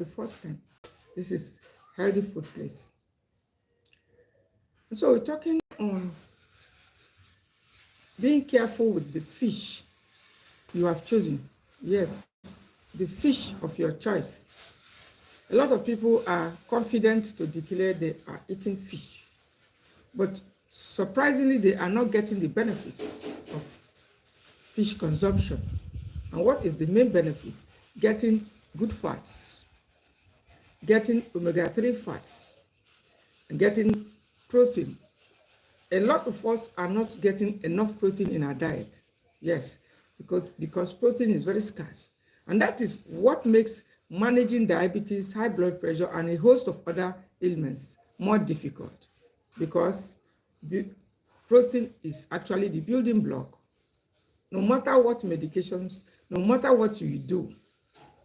the first time. This is healthy food place. And so we're talking on being careful with the fish you have chosen. Yes, the fish of your choice. A lot of people are confident to declare they are eating fish, but surprisingly, they are not getting the benefits of fish consumption. And what is the main benefit? Getting good fats, getting omega-3 fats, and getting protein. A lot of us are not getting enough protein in our diet. Yes, because protein is very scarce. And that is what makes managing diabetes, high blood pressure, and a host of other ailments more difficult, because protein is actually the building block. No matter what medications, no matter what you do,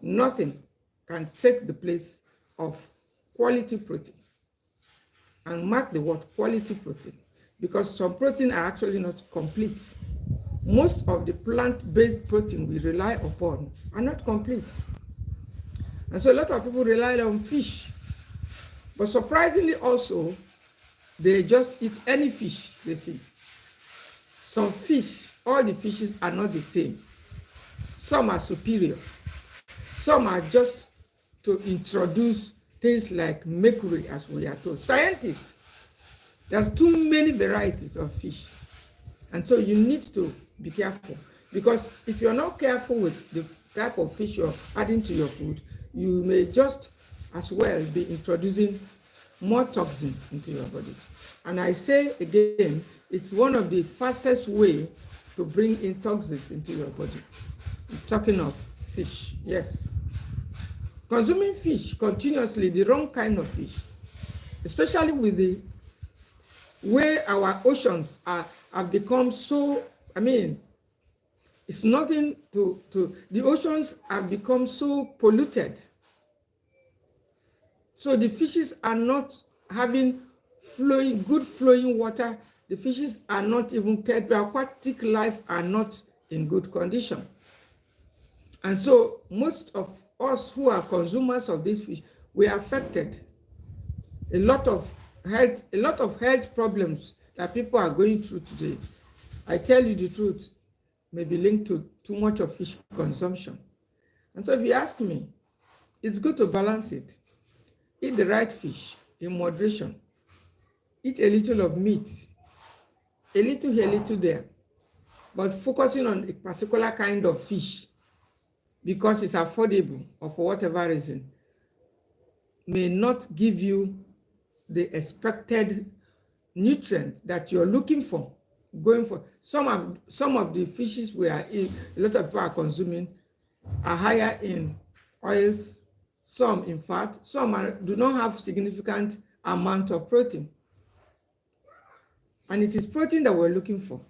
nothing can take the place of quality protein. And mark the word quality protein, because some protein are actually not complete. Most of the plant-based protein we rely upon are not complete. And so a lot of people rely on fish. But surprisingly also, they just eat any fish they see. Some fish, all the fishes are not the same. Some are superior. Some are just to introduce things like mercury, as we are told. Scientists, there's too many varieties of fish. And so you need to be careful, because if you're not careful with the type of fish you're adding to your food, you may just as well be introducing more toxins into your body. And I say again, it's one of the fastest way to bring in toxins into your body. I'm talking of fish, yes. Consuming fish continuously, the wrong kind of fish, especially with the way our oceans have become so, it's nothing the oceans have become so polluted. So the fishes are not having good flowing water. The fishes are not even cared. The aquatic life are not in good condition. And so most of us who are consumers of this fish, we are affected. A lot of health problems that people are going through today, I tell you the truth, may be linked to too much of fish consumption. And so if you ask me, it's good to balance it. Eat the right fish in moderation. Eat a little of meat, a little here, a little there, but focusing on a particular kind of fish because it's affordable or for whatever reason may not give you the expected nutrient that you're looking for. Some of the fishes we are eating, a lot of people are consuming, are higher in oils, some in fat, some do not have significant amount of protein. And it is protein that we're looking for.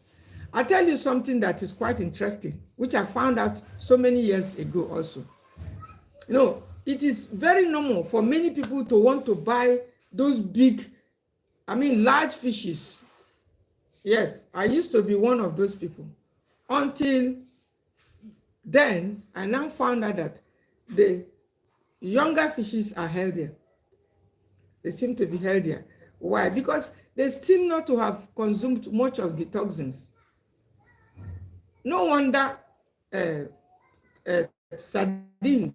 I'll tell you something that is quite interesting, which I found out so many years ago also. It is very normal for many people to want to buy those big, large fishes. Yes, I used to be one of those people. Until then, I now found out that the younger fishes are healthier. They seem to be healthier. Why? Because they seem not to have consumed much of the toxins. No wonder sardines.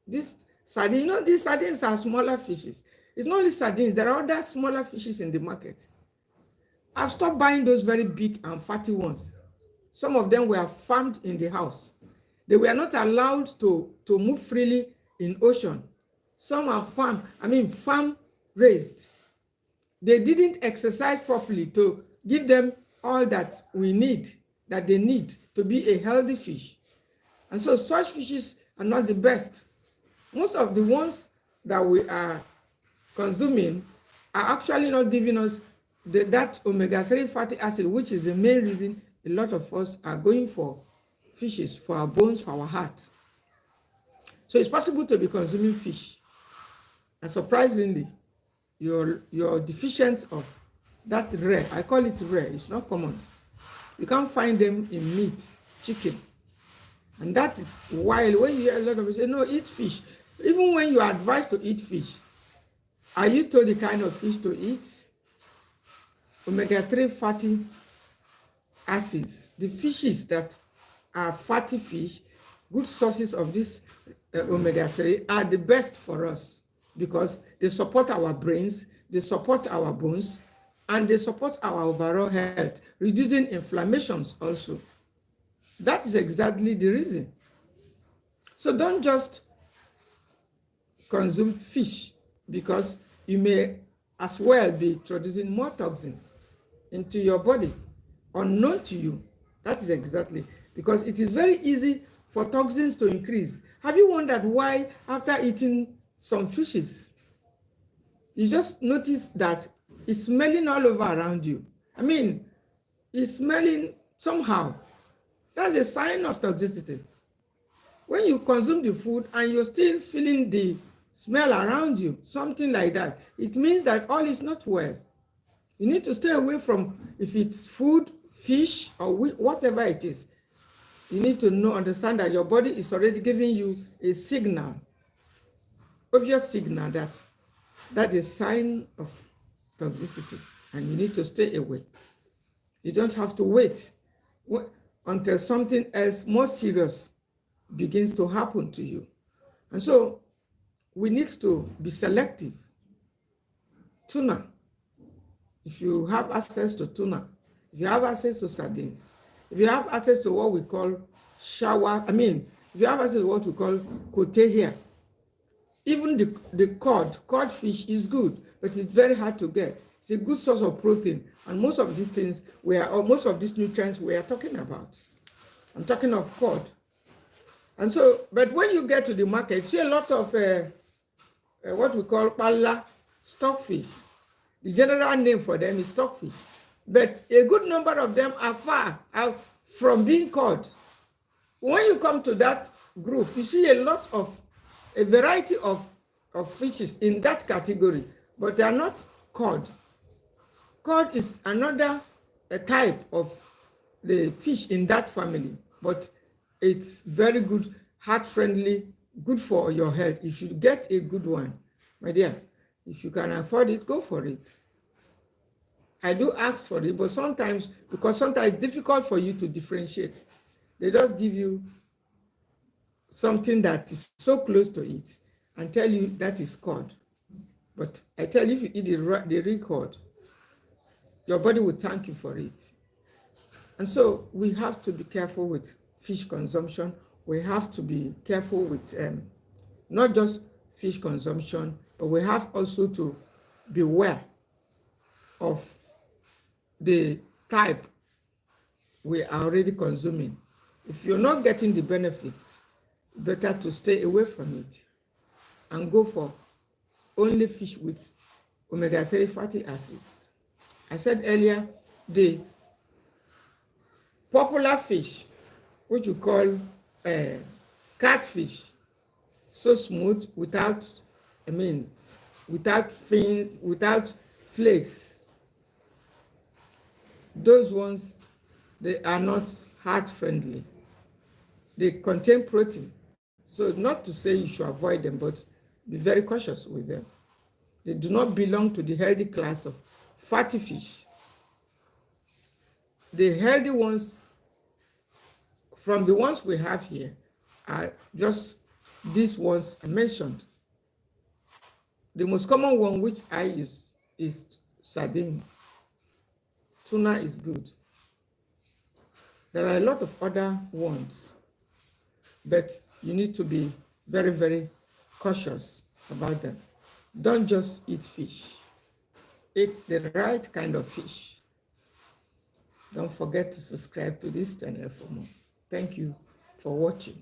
These sardines are smaller fishes. It's not only sardines, there are other smaller fishes in the market. I've stopped buying those very big and fatty ones. Some of them were farmed in the house. They were not allowed to move freely in ocean. Some are farm raised. They didn't exercise properly to give them all that they need to be a healthy fish. And so such fishes are not the best. Most of the ones that we are consuming are actually not giving us that omega-3 fatty acid, which is the main reason a lot of us are going for fishes, for our bones, for our heart. So it's possible to be consuming fish, and surprisingly, you're deficient of that rare. I call it rare. It's not common. You can't find them in meat, chicken. And that is why when you hear a lot of people say, no, eat fish. Even when you are advised to eat fish, are you told the kind of fish to eat? Omega-3 fatty acids, the fishes that are fatty fish, good sources of this omega-3 are the best for us because they support our brains, they support our bones, and they support our overall health, reducing inflammations also. That is exactly the reason. So don't just consume fish because you may as well be introducing more toxins into your body unknown to you. That is exactly because it is very easy for toxins to increase. Have you wondered why after eating some fishes you just notice that it's smelling all over around you? I mean, it's smelling somehow. That's a sign of toxicity. When you consume the food and you're still feeling the smell around you, something like that, it means that all is not well. You need to stay away from, if it's food, fish, or whatever it is. You need to understand that your body is already giving you a signal, obvious signal that is a sign of toxicity, and you need to stay away. You don't have to wait until something else more serious begins to happen to you. And so we need to be selective. Tuna, if you have access to tuna, if you have access to sardines, if you have access to what we call if you have access to what we call kote here, even the cod fish is good, but it's very hard to get. It's a good source of protein, and most of these things most of these nutrients we are talking about. I'm talking of cod. And so, but when you get to the market, you see a lot of what we call pala, stockfish. The general name for them is stockfish. But a good number of them are far out from being caught. When you come to that group, you see a variety of fishes in that category, but they are not cod. Cod is another type of the fish in that family, but it's very good, heart-friendly, good for your health. If you get a good one, my dear, if you can afford it, go for it. I do ask for it, but sometimes it's difficult for you to differentiate. They just give you something that is so close to it and tell you that is cod. But I tell you, if you eat the real cod, your body will thank you for it. And so we have to be careful with fish consumption. We have to be careful with not just fish consumption, but we have also to beware of the type we are already consuming. If you're not getting the benefits, better to stay away from it and go for only fish with omega-3 fatty acids. I said earlier, the popular fish, which you call catfish, so smooth, without fins, without flakes. Those ones, they are not heart friendly. They contain protein. So not to say you should avoid them, but be very cautious with them. They do not belong to the healthy class of fatty fish. The healthy ones, from the ones we have here, are just these ones I mentioned. The most common one which I use is sardine. Tuna is good. There are a lot of other ones, but you need to be very, very cautious about them. Don't just eat fish. Eat the right kind of fish. Don't forget to subscribe to this channel for more. Thank you for watching.